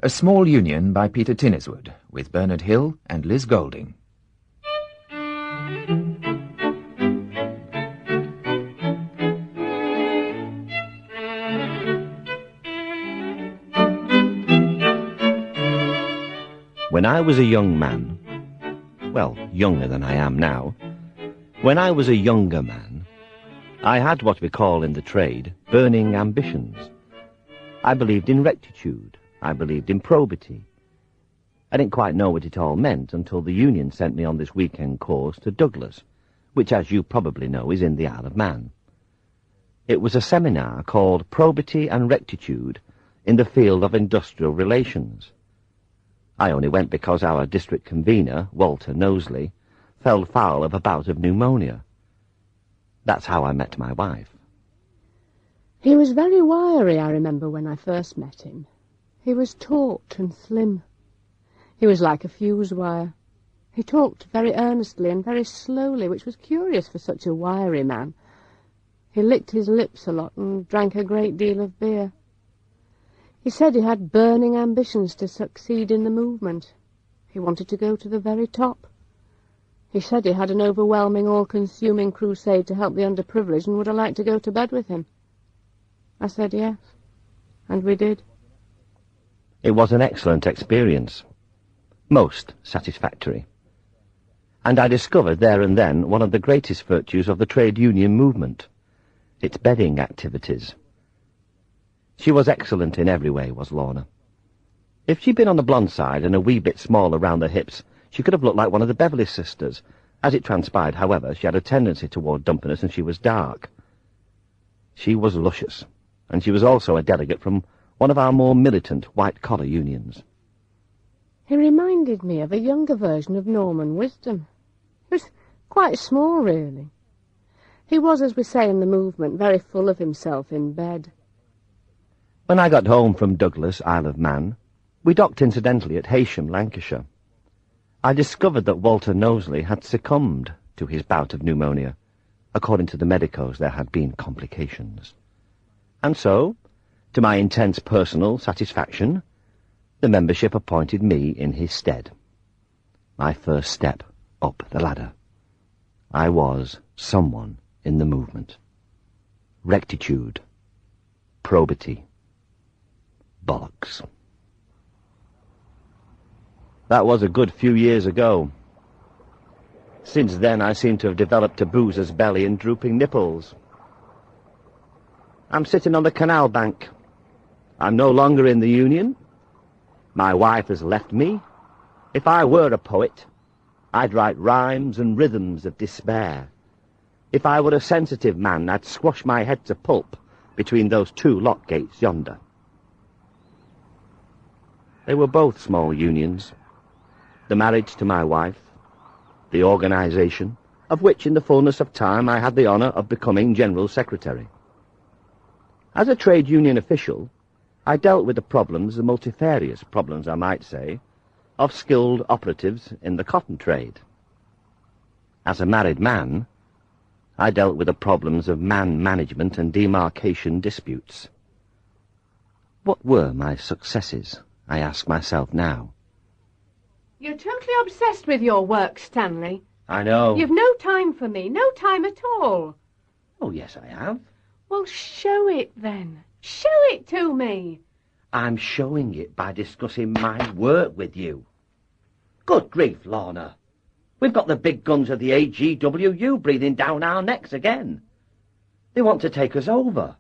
A Small Union by Peter Tinniswood, with Bernard Hill and Liz Golding. When I was a young man, well, younger than I am now, when I was a younger man, I had what we call in the trade burning ambitions. I believed in rectitude. I believed in probity. I didn't quite know what it all meant until the union sent me on this weekend course to Douglas, which, as you probably know, is in the Isle of Man. It was a seminar called Probity and Rectitude in the Field of Industrial Relations. I only went because our district convener, Walter Knowsley, fell foul of a bout of pneumonia. That's how I met my wife. He was very wiry, I remember, when I first met him. He was taut and slim. He was like a fuse wire. He talked very earnestly and very slowly, which was curious for such a wiry man. He licked his lips a lot and drank a great deal of beer. He said he had burning ambitions to succeed in the movement. He wanted to go to the very top. He said he had an overwhelming, all-consuming crusade to help the underprivileged and would have liked to go to bed with him. I said yes, and we did. It was an excellent experience, most satisfactory. And I discovered there and then one of the greatest virtues of the trade union movement, its bedding activities. She was excellent in every way, was Lorna. If she'd been on the blonde side and a wee bit small around the hips, she could have looked like one of the Beverley sisters. As it transpired, however, she had a tendency toward dumpiness, and she was dark. She was luscious, and she was also a delegate from one of our more militant white-collar unions. He reminded me of a younger version of Norman Wisdom. He was quite small, really. He was, as we say in the movement, very full of himself in bed. When I got home from Douglas, Isle of Man, we docked incidentally at Heysham, Lancashire. I discovered that Walter Knowsley had succumbed to his bout of pneumonia. According to the medicos, there had been complications. And so, to my intense personal satisfaction, the membership appointed me in his stead. My first step up the ladder. I was someone in the movement. Rectitude. Probity. Bollocks. That was a good few years ago. Since then I seem to have developed a boozer's belly and drooping nipples. I'm sitting on the canal bank. I'm no longer in the union. My wife has left me. If I were a poet, I'd write rhymes and rhythms of despair. If I were a sensitive man, I'd squash my head to pulp between those two lock gates yonder. They were both small unions. The marriage to my wife, the organisation, of which in the fullness of time I had the honour of becoming General Secretary. As a trade union official, I dealt with the problems, the multifarious problems, I might say, of skilled operatives in the cotton trade. As a married man, I dealt with the problems of man management and demarcation disputes. What were my successes, I ask myself now. You're totally obsessed with your work, Stanley. I know. You've no time for me, no time at all. Oh, yes, I have. Well, show it then. Show it to me. I'm showing it by discussing my work with you. Good grief, Lorna. We've got the big guns of the AGWU breathing down our necks again. They want to take us over.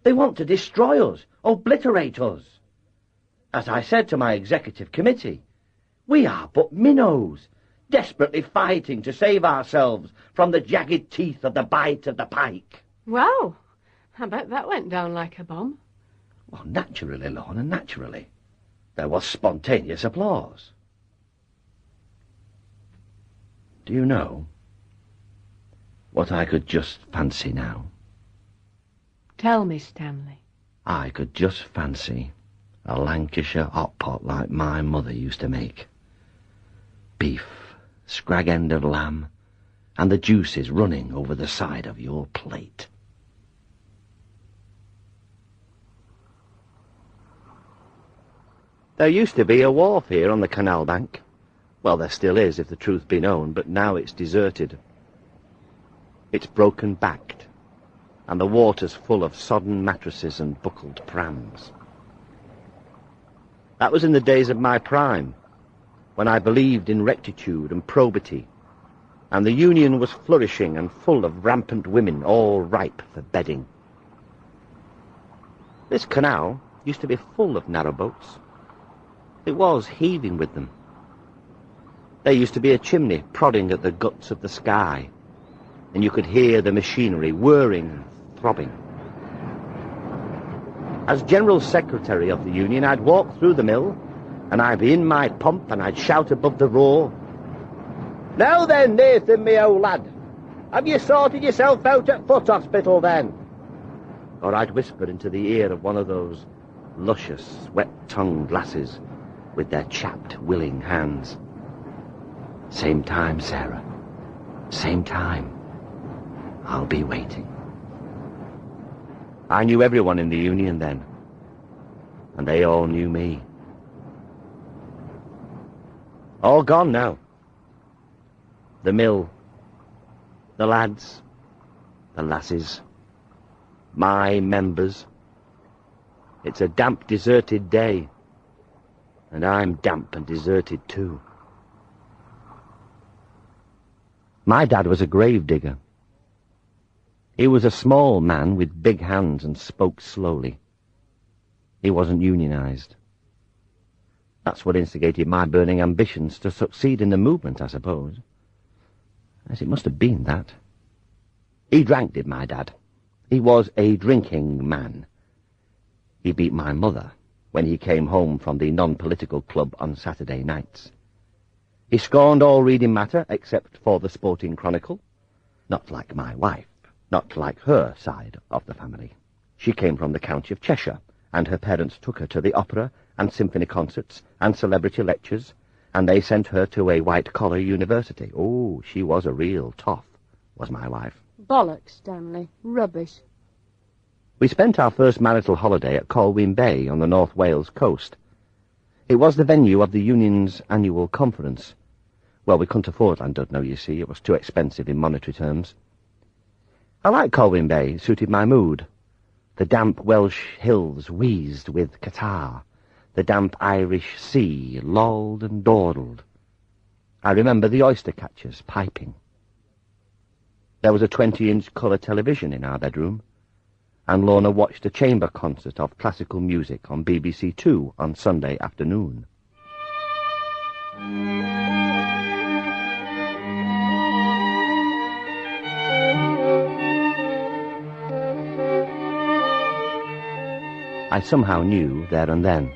They want to destroy us, obliterate us. As I said to my executive committee, we are but minnows, desperately fighting to save ourselves from the jagged teeth of the bite of the pike. Wow, I bet that went down like a bomb. Well, naturally, Lorna, naturally. There was spontaneous applause. Do you know what I could just fancy now? Tell me, Stanley. I could just fancy a Lancashire hot pot like my mother used to make. Beef, scrag end of lamb, and the juices running over the side of your plate. There used to be a wharf here on the canal bank. Well, there still is, if the truth be known, but now it's deserted. It's broken-backed, and the water's full of sodden mattresses and buckled prams. That was in the days of my prime, when I believed in rectitude and probity, and the Union was flourishing and full of rampant women, all ripe for bedding. This canal used to be full of narrowboats. It was heaving with them. There used to be a chimney prodding at the guts of the sky, and you could hear the machinery whirring and throbbing. As General Secretary of the Union, I'd walk through the mill, and I'd be in my pump, and I'd shout above the roar, "Now then, Nathan, me old lad, have you sorted yourself out at Foot Hospital, then?" Or I'd whisper into the ear of one of those luscious, wet-tongued lasses with their chapped, willing hands, "Same time, Sarah, same time. I'll be waiting." I knew everyone in the Union then, and they all knew me. All gone now. The mill, the lads, the lasses, my members. It's a damp, deserted day, and I'm damp and deserted too. My dad was a grave digger. He was a small man with big hands and spoke slowly. He wasn't unionized. That's what instigated my burning ambitions to succeed in the movement, I suppose. As it must have been that. He drank, did my dad. He was a drinking man. He beat my mother when he came home from the non-political club on Saturday nights. He scorned all reading matter except for the Sporting Chronicle. Not like my wife, not like her side of the family. She came from the county of Cheshire, and her parents took her to the opera and symphony concerts and celebrity lectures, and they sent her to a white-collar university. Oh, she was a real toff, was my wife. Bollocks, Stanley. Rubbish. We spent our first marital holiday at Colwyn Bay on the North Wales coast. It was the venue of the Union's annual conference. Well, we couldn't afford Llandudno, you see. It was too expensive in monetary terms. I liked Colwyn Bay. It suited my mood. The damp Welsh hills wheezed with catarrh. The damp Irish sea lolled and dawdled. I remember the oyster catchers piping. There was a 20-inch colour television in our bedroom, and Lorna watched a chamber concert of classical music on BBC Two on Sunday afternoon. I somehow knew there and then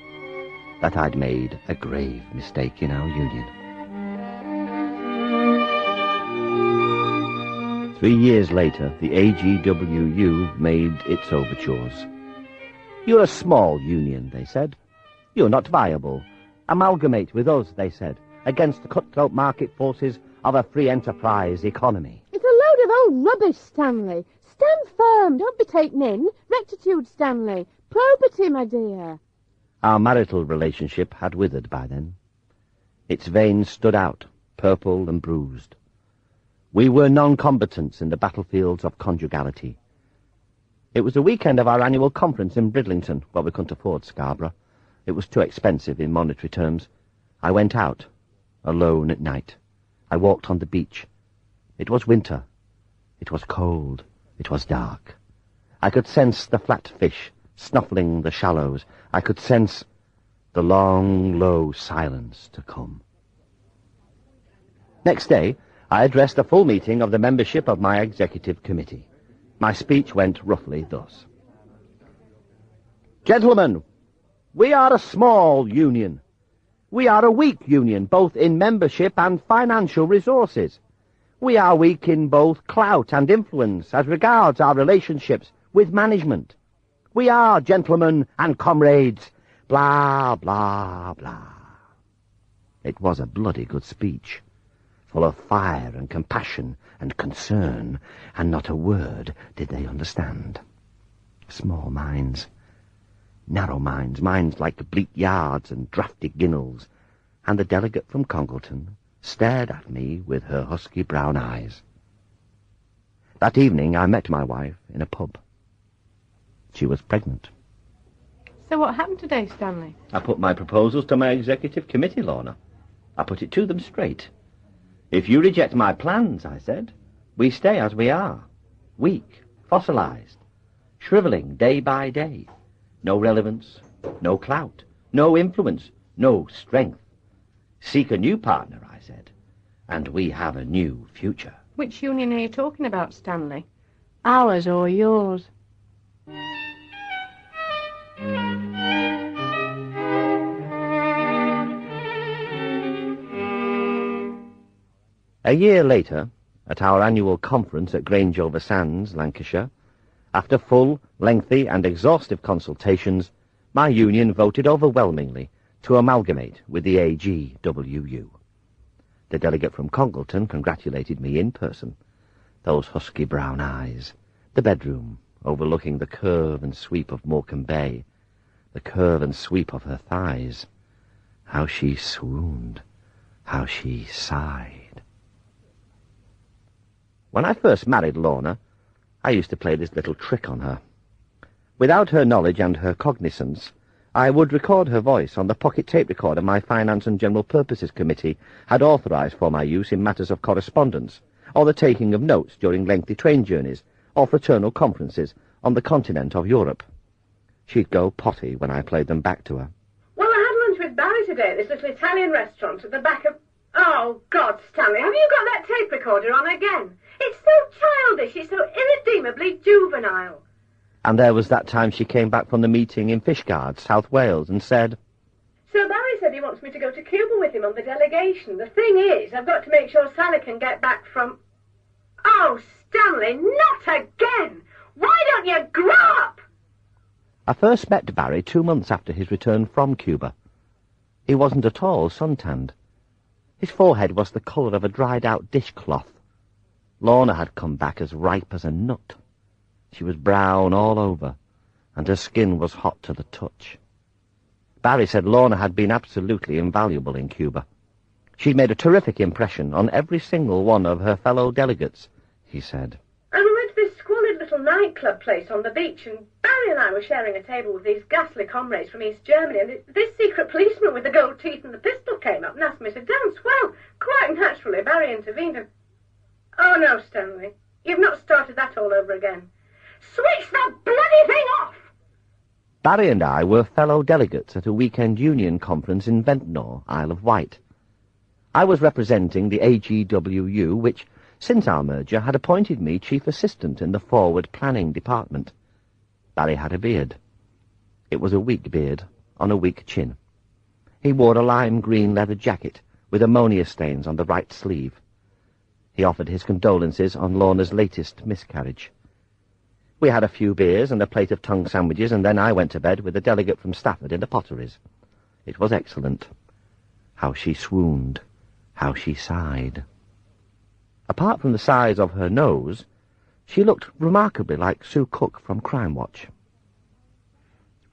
that I'd made a grave mistake in our union. 3 years later, the AGWU made its overtures. "You're a small union," they said. "You're not viable. Amalgamate with us," they said, "against the cutthroat market forces of a free enterprise economy." It's a load of old rubbish, Stanley. Stand firm. Don't be taken in. Rectitude, Stanley. Probity, my dear. Our marital relationship had withered by then. Its veins stood out, purple and bruised. We were non-combatants in the battlefields of conjugality. It was the weekend of our annual conference in Bridlington. Well, we couldn't afford Scarborough. It was too expensive in monetary terms. I went out, alone at night. I walked on the beach. It was winter. It was cold. It was dark. I could sense the flat fish snuffling the shallows. I could sense the long, low silence to come. Next day, I addressed a full meeting of the membership of my executive committee. My speech went roughly thus. "Gentlemen, we are a small union. We are a weak union, both in membership and financial resources. We are weak in both clout and influence as regards our relationships with management. We are, gentlemen and comrades, blah, blah, blah." It was a bloody good speech, full of fire and compassion and concern, and not a word did they understand. Small minds. Narrow minds like bleak yards and drafty ginnels, and the delegate from Congleton stared at me with her husky brown eyes. That evening I met my wife in a pub. She was pregnant. So what happened today, Stanley? I put my proposals to my executive committee, Lorna. I put it to them straight. If you reject my plans, I said, we stay as we are, weak, fossilized, shriveling day by day. No relevance, no clout, no influence, no strength. Seek a new partner, I said, and we have a new future. Which union are you talking about, Stanley? Ours or yours? A year later, at our annual conference at Grange-over-Sands, Lancashire, after full, lengthy and exhaustive consultations, my union voted overwhelmingly to amalgamate with the AGWU. The delegate from Congleton congratulated me in person. Those husky brown eyes, the bedroom overlooking the curve and sweep of Morecambe Bay, the curve and sweep of her thighs. How she swooned, how she sighed. When I first married Lorna, I used to play this little trick on her. Without her knowledge and her cognizance, I would record her voice on the pocket tape recorder my Finance and General Purposes Committee had authorised for my use in matters of correspondence, or the taking of notes during lengthy train journeys, or fraternal conferences on the continent of Europe. She'd go potty when I played them back to her. Well, I had lunch with Barry today at this little Italian restaurant at the back of... Oh, God, Stanley, have you got that tape recorder on again? It's so childish, it's so irredeemably juvenile. And there was that time she came back from the meeting in Fishguard, South Wales, and said... So Barry said he wants me to go to Cuba with him on the delegation. The thing is, I've got to make sure Sally can get back from... Oh, Stanley, not again! Why don't you grow up? I first met Barry 2 months after his return from Cuba. He wasn't at all suntanned. His forehead was the colour of a dried-out dishcloth. Lorna had come back as ripe as a nut. She was brown all over, and her skin was hot to the touch. Barry said Lorna had been absolutely invaluable in Cuba. She'd made a terrific impression on every single one of her fellow delegates, he said. And we went to this squalid little nightclub place on the beach, and Barry and I were sharing a table with these ghastly comrades from East Germany, and this secret policeman with the gold teeth and the pistol came up and asked me to dance. Well, quite naturally, Barry intervened and... Oh, no, Stanley, you've not started that all over again. Switch the bloody thing off! Barry and I were fellow delegates at a weekend union conference in Ventnor, Isle of Wight. I was representing the AGWU, which, since our merger, had appointed me chief assistant in the forward planning department. Barry had a beard. It was a weak beard, on a weak chin. He wore a lime green leather jacket with ammonia stains on the right sleeve. He offered his condolences on Lorna's latest miscarriage. We had a few beers and a plate of tongue sandwiches, and then I went to bed with a delegate from Stafford in the Potteries. It was excellent. How she swooned, how she sighed. Apart from the size of her nose, she looked remarkably like Sue Cook from Crime Watch.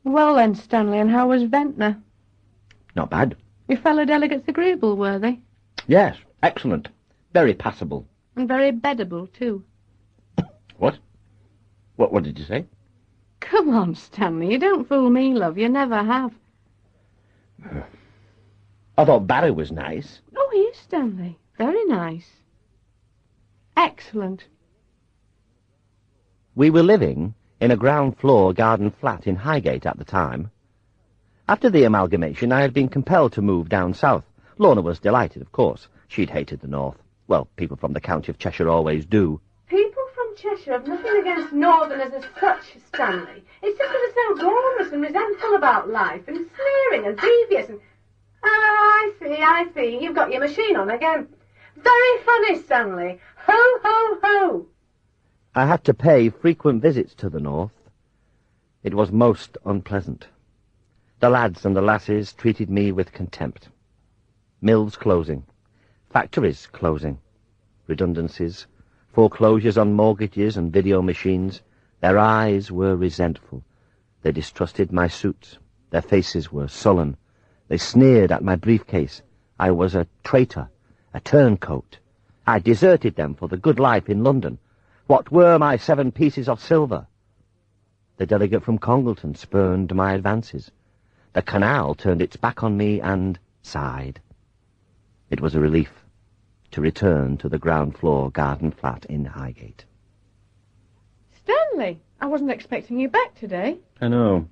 Well then, Stanley, and how was Ventnor? Not bad. Your fellow delegates agreeable, were they? Yes, excellent. Very passable. And very beddable, too. What? What did you say? Come on, Stanley, you don't fool me, love, you never have. I thought Barry was nice. Oh, he is, Stanley. Very nice. Excellent. We were living in a ground-floor garden flat in Highgate at the time. After the amalgamation, I had been compelled to move down south. Lorna was delighted, of course. She'd hated the north. Well, people from the county of Cheshire always do. People from Cheshire have nothing against northerners as such, Stanley. It's just that they're so gormless and resentful about life, and sneering and devious and... Ah, I see. You've got your machine on again. Very funny, Stanley. Ho, ho, ho. I had to pay frequent visits to the north. It was most unpleasant. The lads and the lasses treated me with contempt. Mills closing, factories closing, redundancies, foreclosures on mortgages and video machines. Their eyes were resentful, They distrusted my suits. Their faces were sullen. They sneered at my briefcase. I was a traitor, a turncoat. I deserted them for the good life in London. What were my 7 pieces of silver? The delegate from Congleton spurned my advances. The Canal turned its back on me and sighed. It was a relief to return to the ground-floor garden flat in Highgate. Stanley, I wasn't expecting you back today. I know.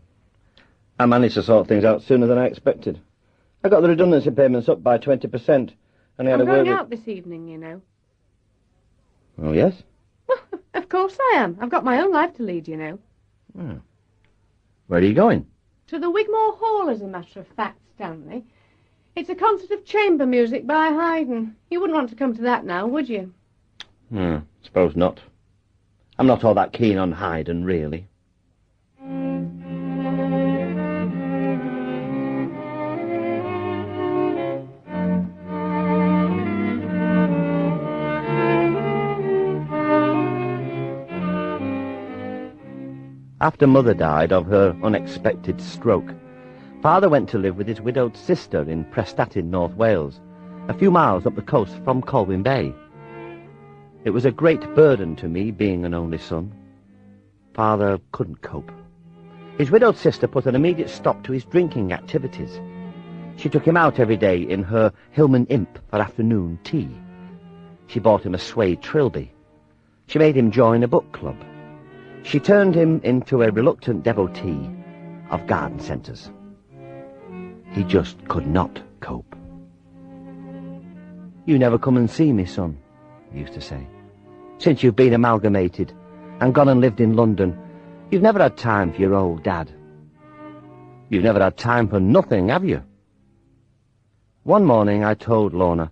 I managed to sort things out sooner than I expected. I got the redundancy payments up by 20%, and I had I'm a word going with... out this evening, you know. Oh, yes? Well, of course I am. I've got my own life to lead, you know. Oh. Where are you going? To the Wigmore Hall, as a matter of fact, Stanley. It's a concert of chamber music by Haydn. You wouldn't want to come to that now, would you? Suppose not. I'm not all that keen on Haydn, really. After Mother died of her unexpected stroke, Father went to live with his widowed sister in Prestatyn, North Wales, a few miles up the coast from Colwyn Bay. It was a great burden to me, being an only son. Father couldn't cope. His widowed sister put an immediate stop to his drinking activities. She took him out every day in her Hillman Imp for afternoon tea. She bought him a suede trilby. She made him join a book club. She turned him into a reluctant devotee of garden centres. He just could not cope. "You never come and see me, son," he used to say. "Since you've been amalgamated and gone and lived in London, you've never had time for your old dad. You've never had time for nothing, have you?" One morning I told Lorna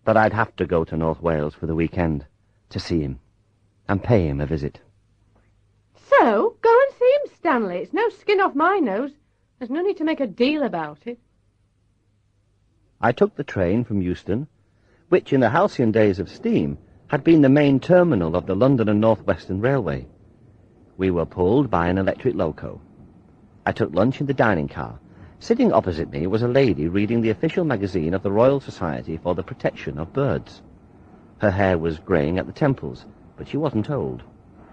that I'd have to go to North Wales for the weekend to see him and pay him a visit. So, go and see him, Stanley. It's no skin off my nose. There's no need to make a deal about it. I took the train from Euston, which in the halcyon days of steam had been the main terminal of the London and North Western Railway. We were pulled by an electric loco. I took lunch in the dining car. Sitting opposite me was a lady reading the official magazine of the Royal Society for the Protection of Birds. Her hair was greying at the temples, but she wasn't old.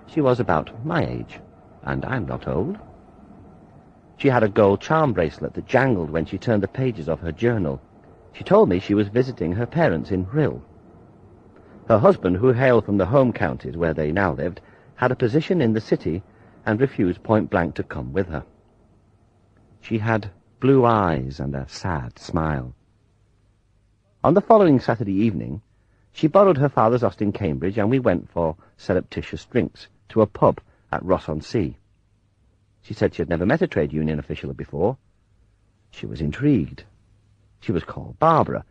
She was about my age, and I'm not old. She had a gold charm bracelet that jangled when she turned the pages of her journal. She told me she was visiting her parents in Rhyl. Her husband, who hailed from the home counties where they now lived, had a position in the city and refused point-blank to come with her. She had blue eyes and a sad smile. On the following Saturday evening, she borrowed her father's Austin Cambridge, and we went for surreptitious drinks to a pub at Ross-on-Sea. She said she had never met a trade union official before. She was intrigued. She was called Barbara,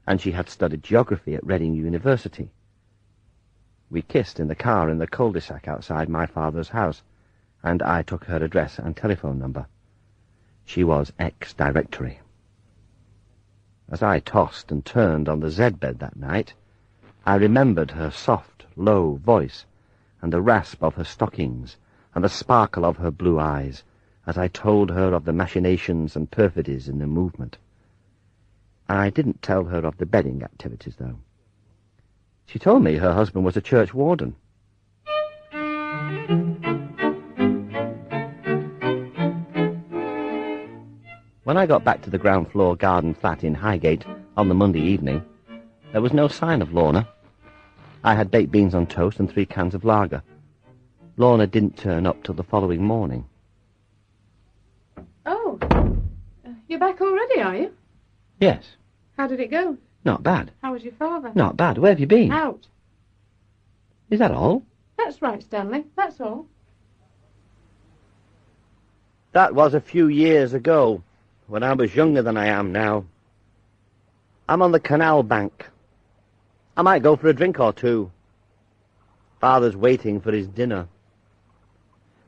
and she had studied geography at Reading University. We kissed in the car in the cul-de-sac outside my father's house, and I took her address and telephone number. She was ex-directory. As I tossed and turned on the Z-bed that night, I remembered her soft, low voice, and the rasp of her stockings, and the sparkle of her blue eyes, as I told her of the machinations and perfidies in the movement. I didn't tell her of the bedding activities, though. She told me her husband was a church warden. When I got back to the ground-floor garden flat in Highgate on the Monday evening, there was no sign of Lorna. I had baked beans on toast and 3 cans of lager. Lorna didn't turn up till the following morning. Oh, you're back already, are you? Yes. How did it go? Not bad. How was your father? Not bad. Where have you been? Out. Is that all? That's right, Stanley. That's all. That was a few years ago, when I was younger than I am now. I'm on the canal bank. I might go for a drink or two. Father's waiting for his dinner.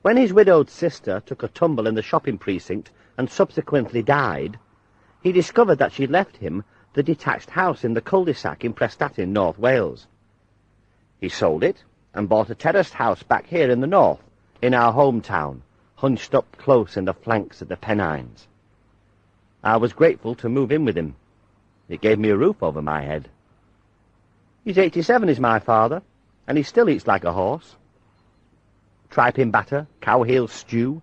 When his widowed sister took a tumble in the shopping precinct and subsequently died, he discovered that she'd left him the detached house in the cul-de-sac in Prestatyn, North Wales. He sold it and bought a terraced house back here in the north, in our hometown, hunched up close in the flanks of the Pennines. I was grateful to move in with him. It gave me a roof over my head. He's 87, is my father, and he still eats like a horse. Tripe batter, cow heel stew.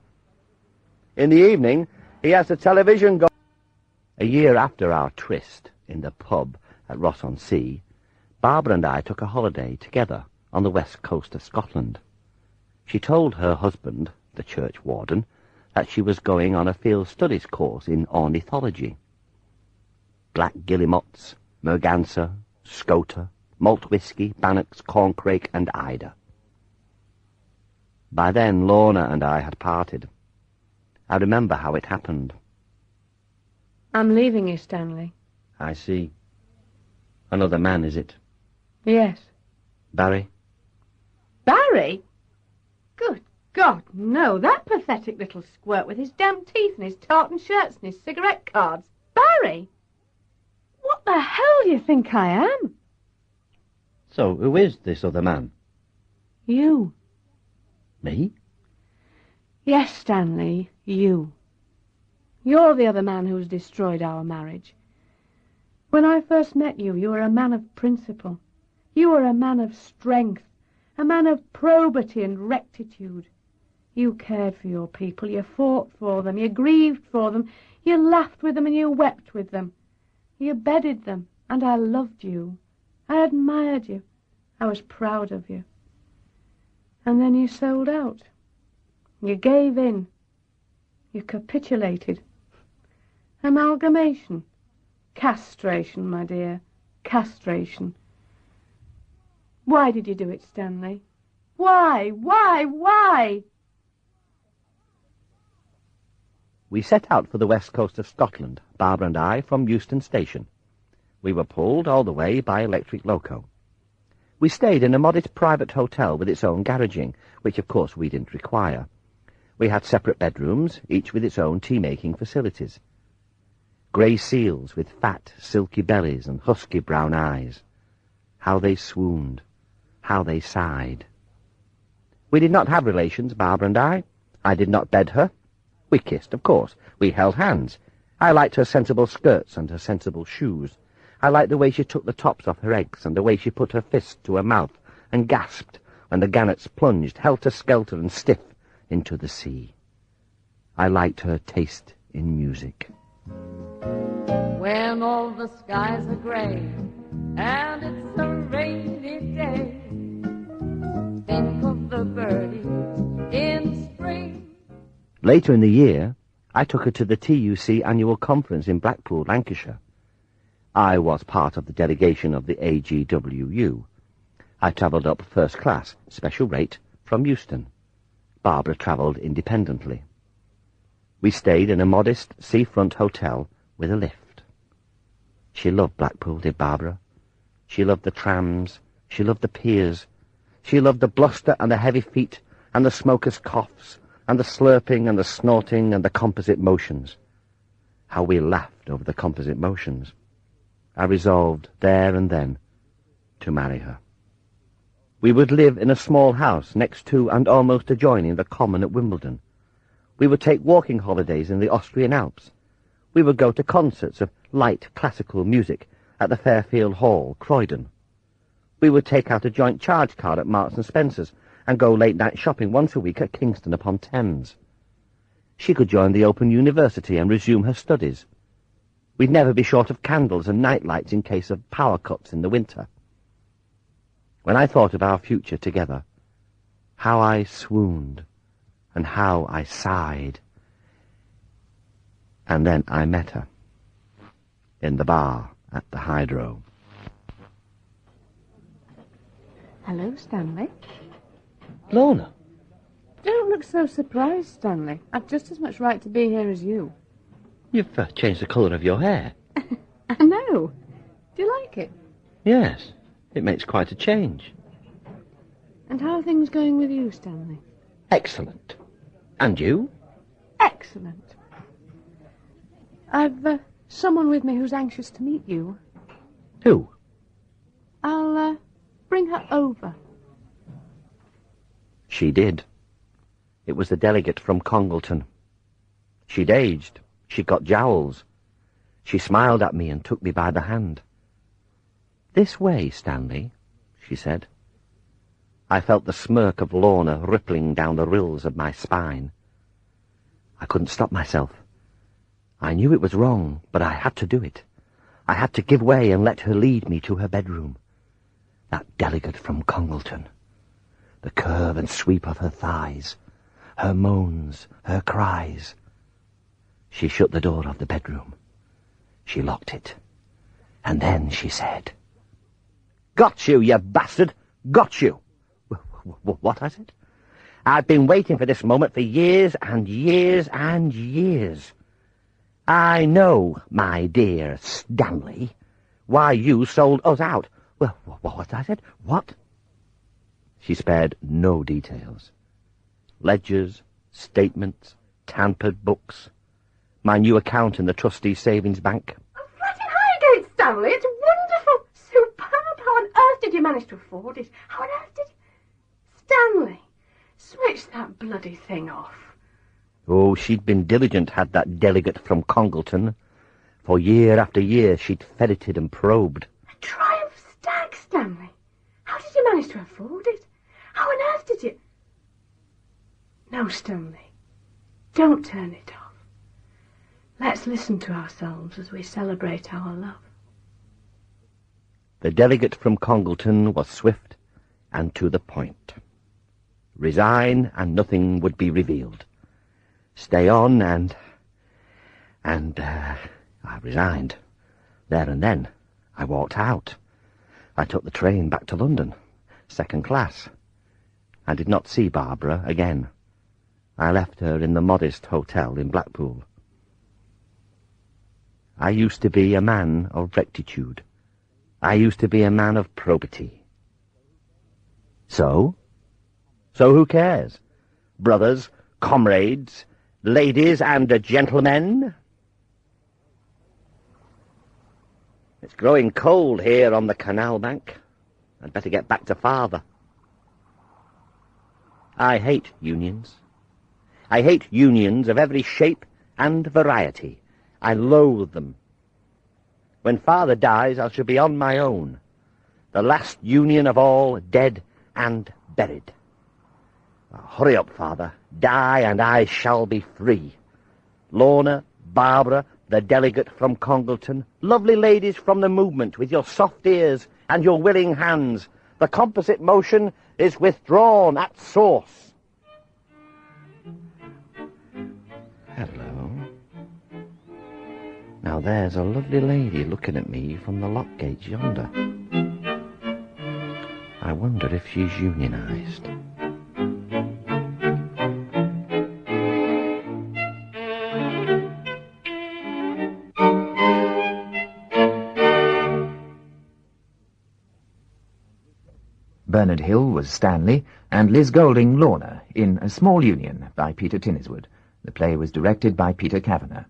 In the evening, he has the television go. A year after our tryst in the pub at Ross-on-Sea, Barbara and I took a holiday together on the west coast of Scotland. She told her husband, the church warden, that she was going on a field studies course in ornithology. Black guillemots, merganser, scoter, malt whisky, bannocks, corncrake, and eider. By then, Lorna and I had parted. I remember how it happened. I'm leaving you, Stanley. I see. Another man, is it? Yes. Barry? Barry? Good God, no. That pathetic little squirt with his damn teeth and his tartan shirts and his cigarette cards. Barry? What the hell do you think I am? So, who is this other man? You. Me? Yes, Stanley, you. You're the other man who's destroyed our marriage. When I first met you, you were a man of principle. You were a man of strength, a man of probity and rectitude. You cared for your people, you fought for them, you grieved for them, you laughed with them and you wept with them. You bedded them, and I loved you. I admired you. I was proud of you. And then you sold out. You gave in. You capitulated. Amalgamation. Castration, my dear. Castration. Why did you do it, Stanley? Why? We set out for the west coast of Scotland, Barbara and I, from Euston Station. We were pulled all the way by electric loco. We stayed in a modest private hotel with its own garaging, which of course we didn't require. We had separate bedrooms, each with its own tea-making facilities. Grey seals with fat, silky bellies and husky brown eyes. How they swooned, how they sighed. We did not have relations, Barbara and I. I did not bed her. We kissed, of course. We held hands. I liked her sensible skirts and her sensible shoes. I liked the way she took the tops off her eggs and the way she put her fist to her mouth and gasped when the gannets plunged, helter-skelter and stiff, into the sea. I liked her taste in music. When all the skies are grey and it's a rainy day, think of the birdies in spring. Later in the year, I took her to the TUC annual conference in Blackpool, Lancashire. I was part of the delegation of the AGWU. I travelled up first class, special rate, from Euston. Barbara travelled independently. We stayed in a modest seafront hotel with a lift. She loved Blackpool, did Barbara. She loved the trams. She loved the piers. She loved the bluster and the heavy feet and the smokers' coughs and the slurping and the snorting and the composite motions. How we laughed over the composite motions. I resolved there and then to marry her. We would live in a small house next to and almost adjoining the Common at Wimbledon. We would take walking holidays in the Austrian Alps. We would go to concerts of light classical music at the Fairfield Hall, Croydon. We would take out a joint charge card at Marks and Spencer's and go late-night shopping once a week at Kingston-upon-Thames. She could join the Open University and resume her studies. We'd never be short of candles and night lights in case of power cuts in the winter. When I thought of our future together, how I swooned and how I sighed. And then I met her in the bar at the Hydro. Hello, Stanley. Lorna. Don't look so surprised, Stanley. I've just as much right to be here as you. You've changed the colour of your hair. I know. Do you like it? Yes, it makes quite a change. And how are things going with you, Stanley? Excellent. And you? Excellent. I've someone with me who's anxious to meet you. Who? I'll bring her over. She did. It was the delegate from Congleton. She'd aged. She'd got jowls. She smiled at me and took me by the hand. "This way, Stanley," she said. I felt the smirk of Lorna rippling down the rills of my spine. I couldn't stop myself. I knew it was wrong, but I had to do it. I had to give way and let her lead me to her bedroom. That delegate from Congleton. The curve and sweep of her thighs, her moans, her cries. She shut the door of the bedroom. She locked it. And then she said, "Got you, you bastard! Got you!" What? I said. "I've been waiting for this moment for years and years and years. I know, my dear Stanley, why you sold us out." "Well, what?" I said. "What?" She spared no details. Ledgers, statements, tampered books, my new account in the Trustees' Savings Bank. A flat in Highgate, Stanley. It's wonderful. Superb. How on earth did you manage to afford it? How on earth did you... Stanley, switch that bloody thing off. Oh, she'd been diligent, had that delegate from Congleton. For year after year she'd ferreted and probed. A Triumph stag, Stanley. How did you manage to afford it? How on earth did you... No, Stanley, don't turn it off. Let's listen to ourselves as we celebrate our love. The delegate from Congleton was swift and to the point. Resign and nothing would be revealed. Stay on and I resigned. There and then, I walked out. I took the train back to London, second class. I did not see Barbara again. I left her in the modest hotel in Blackpool. I used to be a man of rectitude. I used to be a man of probity. So who cares? Brothers, comrades, ladies and gentlemen. It's growing cold here on the canal bank. I'd better get back to father. I hate unions. I hate unions of every shape and variety. I loathe them. When father dies, I shall be on my own. The last union of all, dead and buried. Hurry up, father. Die, and I shall be free. Lorna, Barbara, the delegate from Congleton, lovely ladies from the movement with your soft ears and your willing hands. The composite motion is withdrawn at source. Hello. Now there's a lovely lady looking at me from the lock gates yonder. I wonder if she's unionised. Bernard Hill was Stanley, and Liz Golding Lorna, in A Small Union by Peter Tinniswood. The play was directed by Peter Kavanagh.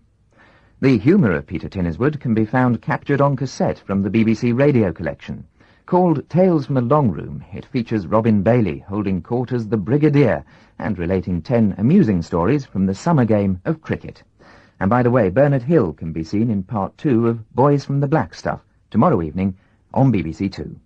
The humour of Peter Tinniswood can be found captured on cassette from the BBC radio collection. Called Tales from a Long Room, it features Robin Bailey holding court as the Brigadier and relating 10 amusing stories from the summer game of cricket. And by the way, Bernard Hill can be seen in Part 2 of Boys from the Black Stuff, tomorrow evening on BBC Two.